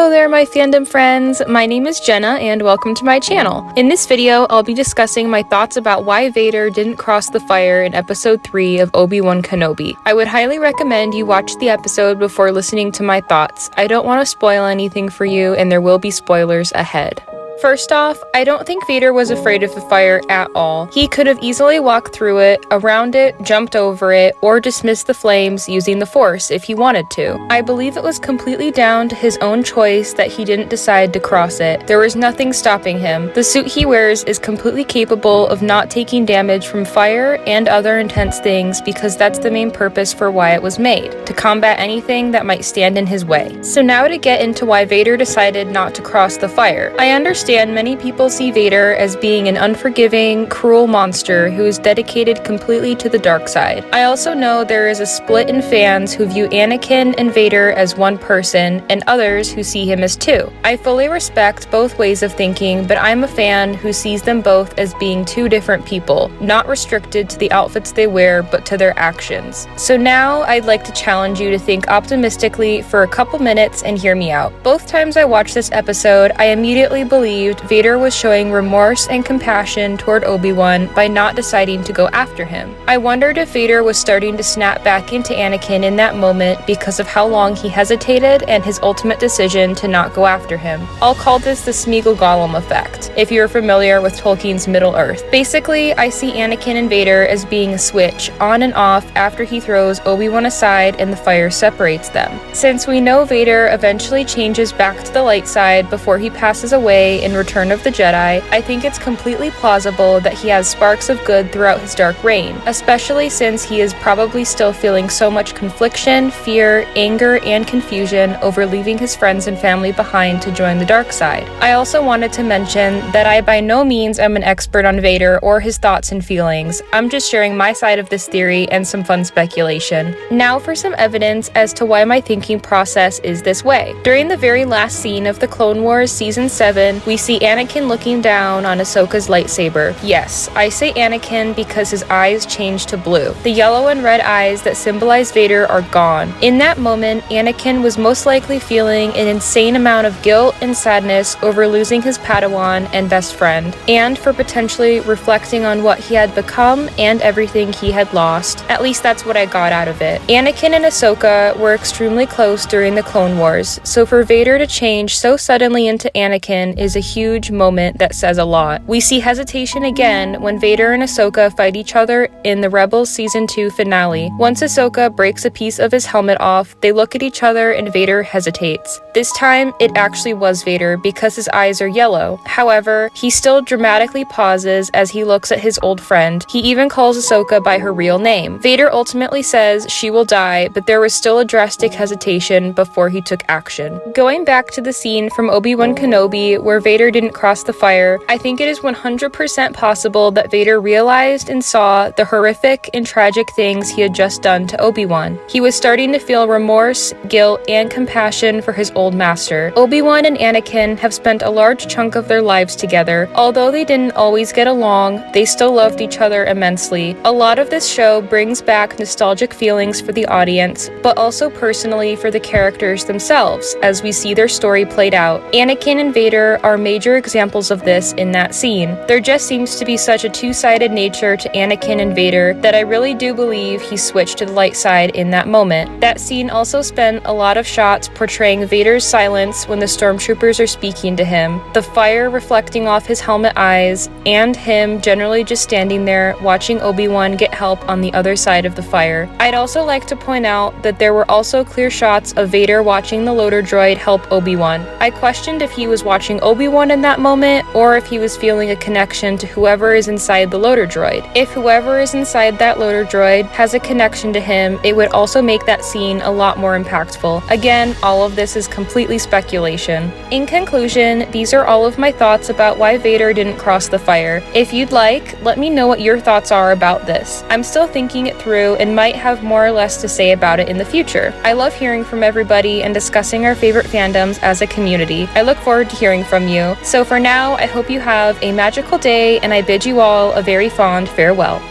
Hello there, my fandom friends. My name is Jenna, and welcome to my channel. In this video, I'll be discussing my thoughts about why Vader didn't cross the fire in episode 3 of Obi-Wan Kenobi. I would highly recommend you watch the episode before listening to my thoughts. I don't want to spoil anything for you, and there will be spoilers ahead. First off, I don't think Vader was afraid of the fire at all. He could have easily walked through it, around it, jumped over it, or dismissed the flames using the Force if he wanted to. I believe it was completely down to his own choice that he didn't decide to cross it. There was nothing stopping him. The suit he wears is completely capable of not taking damage from fire and other intense things because that's the main purpose for why it was made, to combat anything that might stand in his way. So now to get into why Vader decided not to cross the fire. I understand many people see Vader as being an unforgiving, cruel monster who is dedicated completely to the dark side. I also know there is a split in fans who view Anakin and Vader as one person, and others who see him as two. I fully respect both ways of thinking, but I'm a fan who sees them both as being two different people, not restricted to the outfits they wear, but to their actions. So now I'd like to challenge you to think optimistically for a couple minutes and hear me out. Both times I watched this episode, I immediately believed Vader was showing remorse and compassion toward Obi-Wan by not deciding to go after him. I wondered if Vader was starting to snap back into Anakin in that moment because of how long he hesitated and his ultimate decision to not go after him. I'll call this the Smeagol-Gollum effect, if you're familiar with Tolkien's Middle-earth. Basically, I see Anakin and Vader as being a switch, on and off after he throws Obi-Wan aside and the fire separates them. Since we know Vader eventually changes back to the light side before he passes away in Return of the Jedi, I think it's completely plausible that he has sparks of good throughout his dark reign, especially since he is probably still feeling so much confliction, fear, anger, and confusion over leaving his friends and family behind to join the dark side. I also wanted to mention that I by no means am an expert on Vader or his thoughts and feelings. I'm just sharing my side of this theory and some fun speculation. Now for some evidence as to why my thinking process is this way. During the very last scene of the Clone Wars Season 7, we see Anakin looking down on Ahsoka's lightsaber. Yes, I say Anakin because his eyes change to blue. The yellow and red eyes that symbolize Vader are gone. In that moment, Anakin was most likely feeling an insane amount of guilt and sadness over losing his Padawan and best friend, and for potentially reflecting on what he had become and everything he had lost. At least that's what I got out of it. Anakin and Ahsoka were extremely close during the Clone Wars, so for Vader to change so suddenly into Anakin is a huge moment that says a lot. We see hesitation again when Vader and Ahsoka fight each other in the Rebels Season 2 finale. Once Ahsoka breaks a piece of his helmet off, they look at each other and Vader hesitates. This time, it actually was Vader because his eyes are yellow. However, he still dramatically pauses as he looks at his old friend. He even calls Ahsoka by her real name. Vader ultimately says she will die, but there was still a drastic hesitation before he took action. Going back to the scene from Obi-Wan Kenobi where Vader didn't cross the fire, I think it is 100% possible that Vader realized and saw the horrific and tragic things he had just done to Obi-Wan. He was starting to feel remorse, guilt, and compassion for his old master. Obi-Wan and Anakin have spent a large chunk of their lives together. Although they didn't always get along, they still loved each other immensely. A lot of this show brings back nostalgic feelings for the audience, but also personally for the characters themselves, as we see their story played out. Anakin and Vader are major examples of this in that scene. There just seems to be such a two-sided nature to Anakin and Vader that I really do believe he switched to the light side in that moment. That scene also spent a lot of shots portraying Vader's silence when the stormtroopers are speaking to him, the fire reflecting off his helmet eyes, and him generally just standing there watching Obi-Wan get help on the other side of the fire. I'd also like to point out that there were also clear shots of Vader watching the loader droid help Obi-Wan. I questioned if he was watching Obi-Wan in that moment or if he was feeling a connection to whoever is inside the loader droid. If whoever is inside that loader droid has a connection to him, it would also make that scene a lot more impactful. Again, all of this is completely speculation. In conclusion, these are all of my thoughts about why Vader didn't cross the fire. If you'd like, let me know what your thoughts are about this. I'm still thinking it through and might have more or less to say about it in the future. I love hearing from everybody and discussing our favorite fandoms as a community. I look forward to hearing from you. So for now, I hope you have a magical day and I bid you all a very fond farewell.